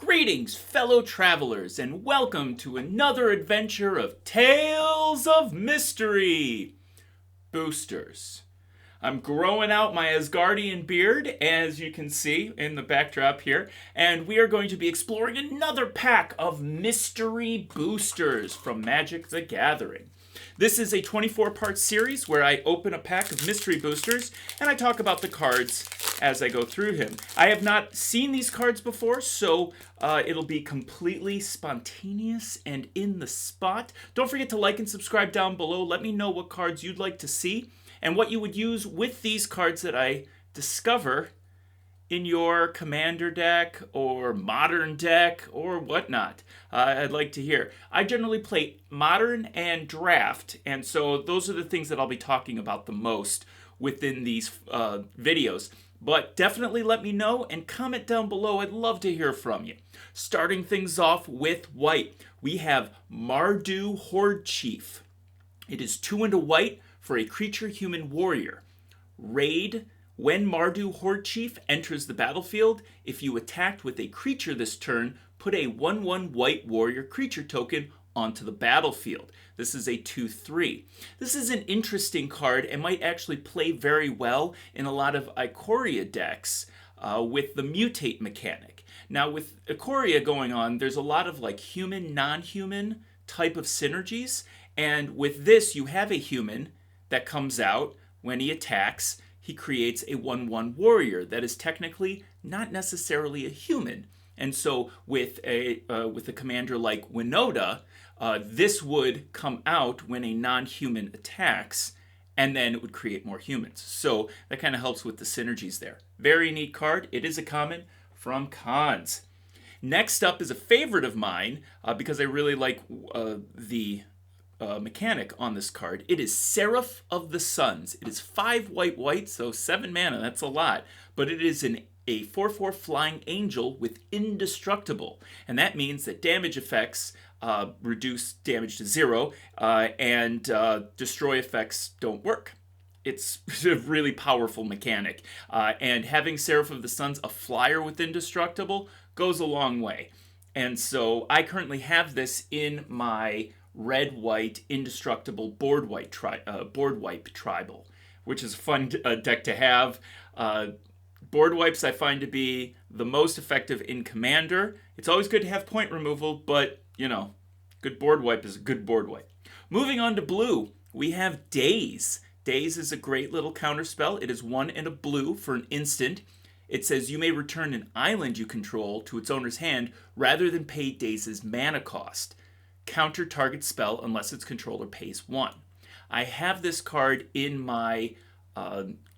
Greetings, fellow travelers, and welcome to another adventure of Tales of Mystery Boosters. I'm growing out my Asgardian beard, as you can see in the backdrop here, and we are going to be exploring another pack of mystery boosters from Magic the Gathering. This is a 24-part series where I open a pack of mystery boosters and I talk about the cards as I go through him. I have not seen these cards before, so it'll be completely spontaneous and in the spot. Don't forget to like and subscribe down below. Let me know what cards you'd like to see and what you would use with these cards that I discover in your commander deck or modern deck or whatnot. I'd like to hear. I generally play modern and draft, and so those are the things that I'll be talking about the most within these videos. But definitely let me know and comment down below. I'd love to hear from you. Starting things off with white, we have Mardu Horde Chief. It is 2 and a white for a creature human warrior. Raid. When Mardu Horde Chief enters the battlefield, if you attacked with a creature this turn, put a 1/1 white warrior creature token onto the battlefield. This is a 2/3. This is an interesting card and might actually play very well in a lot of Ikoria decks with the mutate mechanic. Now with Ikoria going on, there's a lot of like human, non-human type of synergies, and with this you have a human that comes out when he attacks. He creates a 1/1 warrior that is technically not necessarily a human. And so with a commander like Winota, this would come out when a non-human attacks, and then it would create more humans. So that kind of helps with the synergies there. Very neat card. It is a common from Khans. Next up is a favorite of mine because I really like the mechanic on this card. It is Seraph of the Suns. It is 5 white, so 7 mana, that's a lot. But it is a 4/4 flying angel with indestructible. And that means that damage effects reduce damage to 0, and destroy effects don't work. It's a really powerful mechanic. And having Seraph of the Suns, a flyer with indestructible, goes a long way. And so I currently have this in my red-white indestructible board wipe tribal, which is a fun deck to have. Board wipes I find to be the most effective in Commander. It's always good to have point removal, but you know, good board wipe is a good board wipe. Moving on to blue, we have Daze. Daze is a great little counterspell. It is 1 and a blue for an instant. It says you may return an island you control to its owner's hand rather than pay Daze's mana cost. Counter target spell unless its controller pays 1. I have this card in my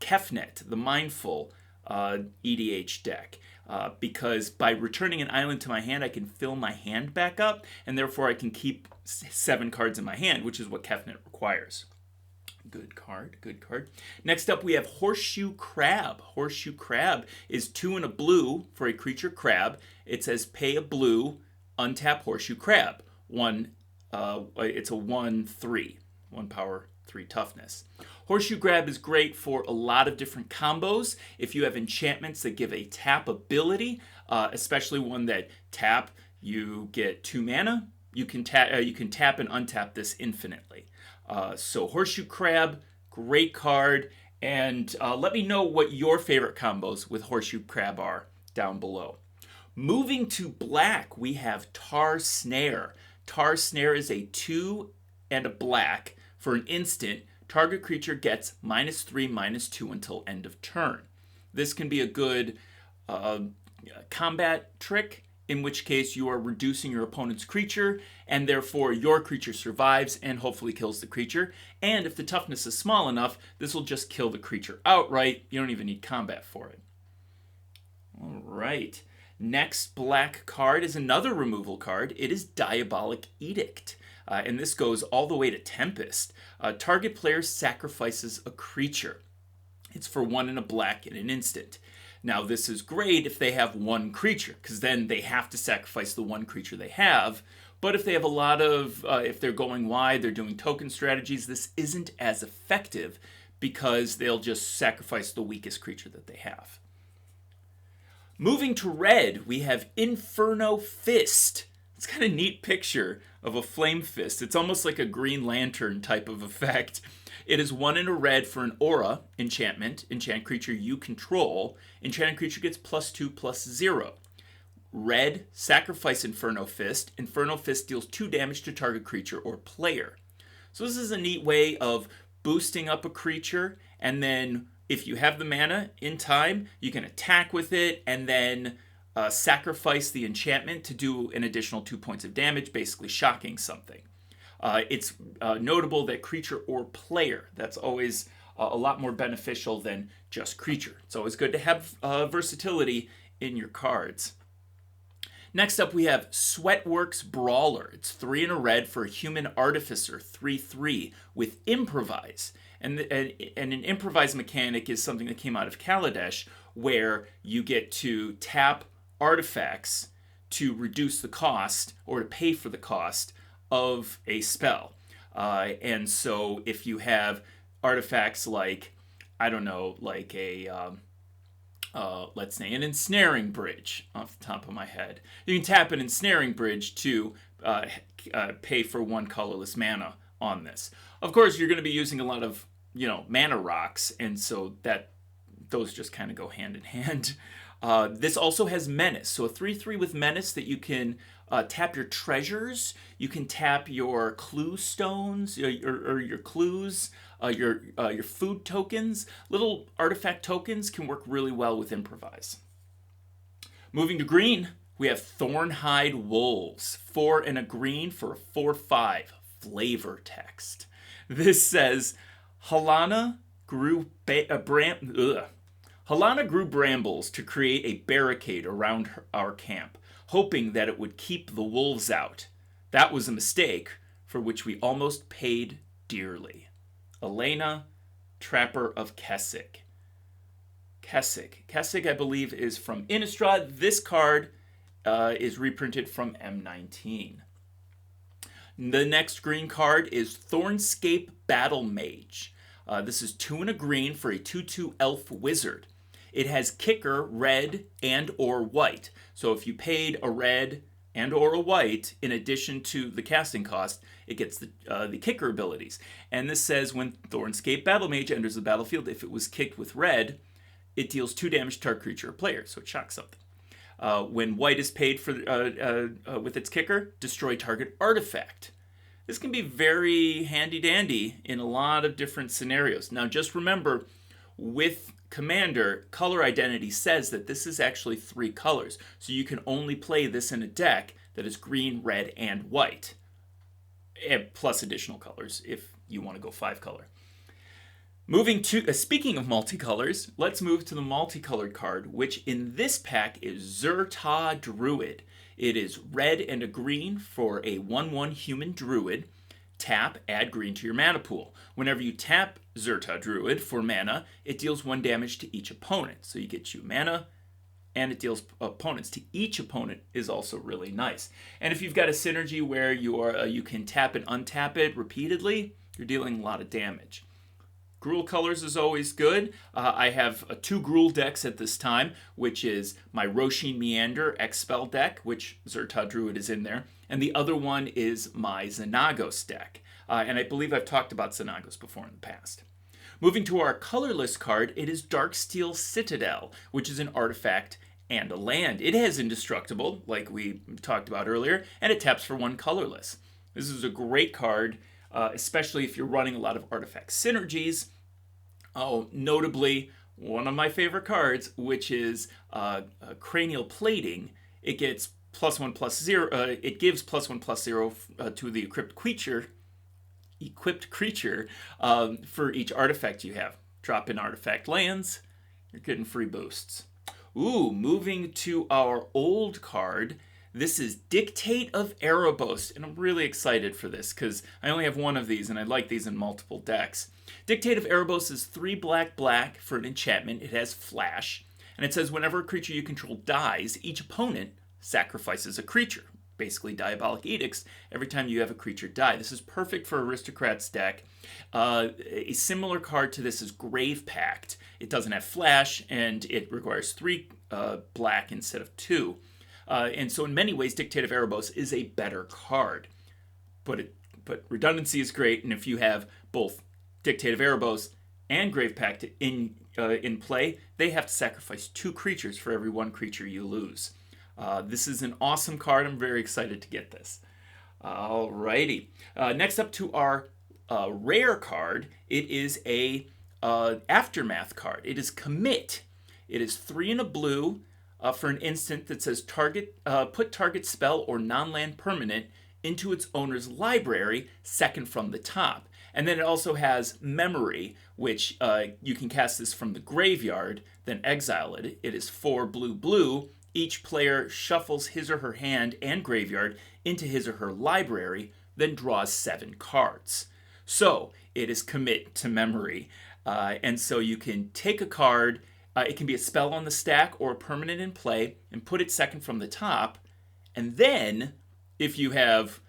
Kefnet, the Mindful EDH deck, because by returning an island to my hand, I can fill my hand back up, and therefore I can keep 7 cards in my hand, which is what Kefnet requires. Good card, good card. Next up, we have Horseshoe Crab. Horseshoe Crab is 2 and a blue for a creature crab. It says pay a blue, untap Horseshoe Crab. It's a 1/3, 1 power, 3 toughness. Horseshoe Crab is great for a lot of different combos. If you have enchantments that give a tap ability, especially one that tap, you get 2 mana. You can tap and untap this infinitely. So Horseshoe Crab, great card, and let me know what your favorite combos with Horseshoe Crab are down below. Moving to black, we have Tar Snare. Tar Snare is a 2 and a black for an instant. Target creature gets -3/-2 until end of turn. This can be a good combat trick, in which case you are reducing your opponent's creature, and therefore your creature survives and hopefully kills the creature. And if the toughness is small enough, this will just kill the creature outright. You don't even need combat for it. All right. Next black card is another removal card. It is Diabolic Edict. And this goes all the way to Tempest. Target player sacrifices a creature. It's for 1 and a black in an instant. Now this is great if they have 1 creature, because then they have to sacrifice the 1 creature they have. But if they have a lot of, if they're going wide, they're doing token strategies, this isn't as effective because they'll just sacrifice the weakest creature that they have. Moving to red, we have Inferno Fist. It's kind of a neat picture of a flame fist. It's almost like a Green Lantern type of effect. It is 1 in a red for an aura enchantment. Enchant creature you control. Enchanted creature gets +2/+0. Red, sacrifice Inferno Fist. Inferno Fist deals 2 damage to target creature or player. So this is a neat way of boosting up a creature, and then if you have the mana in time, you can attack with it and then sacrifice the enchantment to do an additional 2 points of damage, basically shocking something. It's notable that creature or player, that's always a lot more beneficial than just creature. It's always good to have versatility in your cards. Next up, we have Sweatworks Brawler. It's 3 in a red for a human artificer, 3/3, with improvise. And an improvise mechanic is something that came out of Kaladesh, where you get to tap artifacts to reduce the cost or to pay for the cost of a spell. And so if you have artifacts like, I don't know, like let's say an ensnaring bridge off the top of my head. You can tap an ensnaring bridge to pay for 1 colorless mana on this. Of course, you're going to be using a lot of, mana rocks, and so those just kind of go hand in hand. This also has Menace, so a 3/3 with Menace that you can tap your treasures, you can tap your clue stones, or your clues, your food tokens. Little artifact tokens can work really well with Improvise. Moving to green, we have Thornhide Wolves. 4 and a green for a 4/5 flavor text. This says, Halana grew brambles to create a barricade around our camp, hoping that it would keep the wolves out. That was a mistake for which we almost paid dearly. Elena, Trapper of Kessig. Kessig, I believe, is from Innistrad. This card is reprinted from M19. The next green card is Thornscape Battle Mage. This is 2 and a green for a 2/2 elf wizard. It has kicker, red, and or white. So if you paid a red and or a white, in addition to the casting cost, it gets the kicker abilities. And this says when Thornscape Battle Mage enters the battlefield, if it was kicked with red, it deals 2 damage to target creature or player, so it shocks something. When white is paid for with its kicker, destroy target artifact. This can be very handy-dandy in a lot of different scenarios. Now, just remember, with Commander, color identity says that this is actually 3 colors. So you can only play this in a deck that is green, red, and white. Plus additional colors if you want to go 5-color. Moving to, speaking of multicolors, let's move to the multicolored card, which in this pack is Zerta Druid. It is red and a green for a 1/1 human druid. Tap, add green to your mana pool. Whenever you tap Zerta Druid for mana, it deals 1 damage to each opponent. So you get you mana, and it deals opponents to each opponent is also really nice. And if you've got a synergy where you can tap and untap it repeatedly, you're dealing a lot of damage. Gruul colors is always good. I have 2 Gruul decks at this time, which is my Roshin Meander X-Spell deck, which Zerta Druid is in there, and the other one is my Xenagos deck. And I believe I've talked about Xenagos before in the past. Moving to our colorless card, it is Darksteel Citadel, which is an artifact and a land. It has Indestructible, like we talked about earlier, and it taps for 1 colorless. This is a great card, especially if you're running a lot of artifact synergies. Notably, one of my favorite cards, which is Cranial Plating. It gets +1/+0. It gives +1/+0 to the equipped creature for each artifact you have. Drop in artifact lands, you're getting free boosts. Moving to our old card. This is Dictate of Erebos, and I'm really excited for this because I only have 1 of these, and I like these in multiple decks. Dictate of Erebos is 3 black for an enchantment. It has flash, and it says whenever a creature you control dies, each opponent sacrifices a creature, basically diabolic edicts every time you have a creature die. This is perfect for Aristocrats deck. A similar card to this is Grave Pact. It doesn't have flash, and it requires 3 black instead of 2. And so in many ways, Dictate of Erebos is a better card. But redundancy is great, and if you have both Dictate of Erebos and Grave Pact in play, they have to sacrifice 2 creatures for every 1 creature you lose. This is an awesome card. I'm very excited to get this. Alrighty. Next up to our rare card, it is a Aftermath card. It is Commit. It is 3 and a blue for an instant that says put target spell or non-land permanent into its owner's library, second from the top. And then it also has Memory, which you can cast this from the graveyard, then exile it. It is 4 blue. Each player shuffles his or her hand and graveyard into his or her library, then draws 7 cards. So it is Commit to Memory. And so you can take a card, it can be a spell on the stack or a permanent in play, and put it second from the top. And then, if you have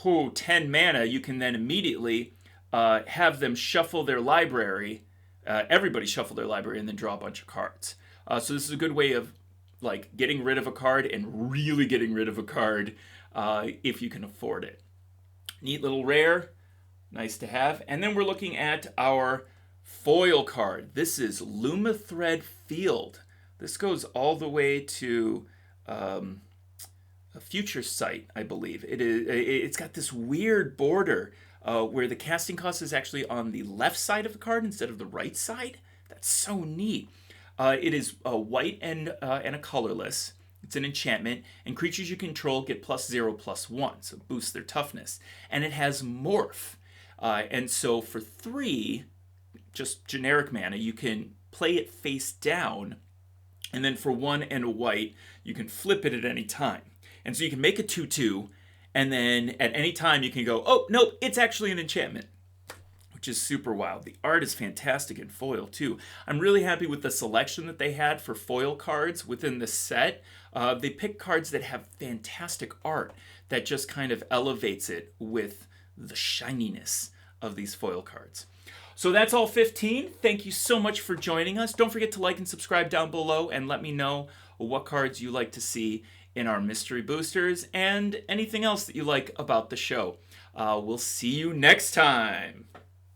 10 mana, you can then immediately have them shuffle their library, everybody shuffle their library, and then draw a bunch of cards. So this is a good way of like getting rid of a card and really getting rid of a card if you can afford it. Neat little rare, nice to have. And then we're looking at our foil card. This is Lumathread Field. This goes all the way to a Future Sight, I believe. It's got this weird border where the casting cost is actually on the left side of the card instead of the right side. That's so neat. It is white and a colorless. It's an enchantment, and creatures you control get +0/+1, so it boosts their toughness. And it has Morph. And so for 3, just generic mana, you can play it face down, and then for 1 and a white, you can flip it at any time. And so you can make a 2/2, and then at any time you can go, oh, nope, it's actually an enchantment, which is super wild. The art is fantastic in foil, too. I'm really happy with the selection that they had for foil cards within the set. They picked cards that have fantastic art that just kind of elevates it with the shininess of these foil cards. So that's all 15. Thank you so much for joining us. Don't forget to like and subscribe down below and let me know what cards you like to see in our mystery boosters and anything else that you like about the show. We'll see you next time.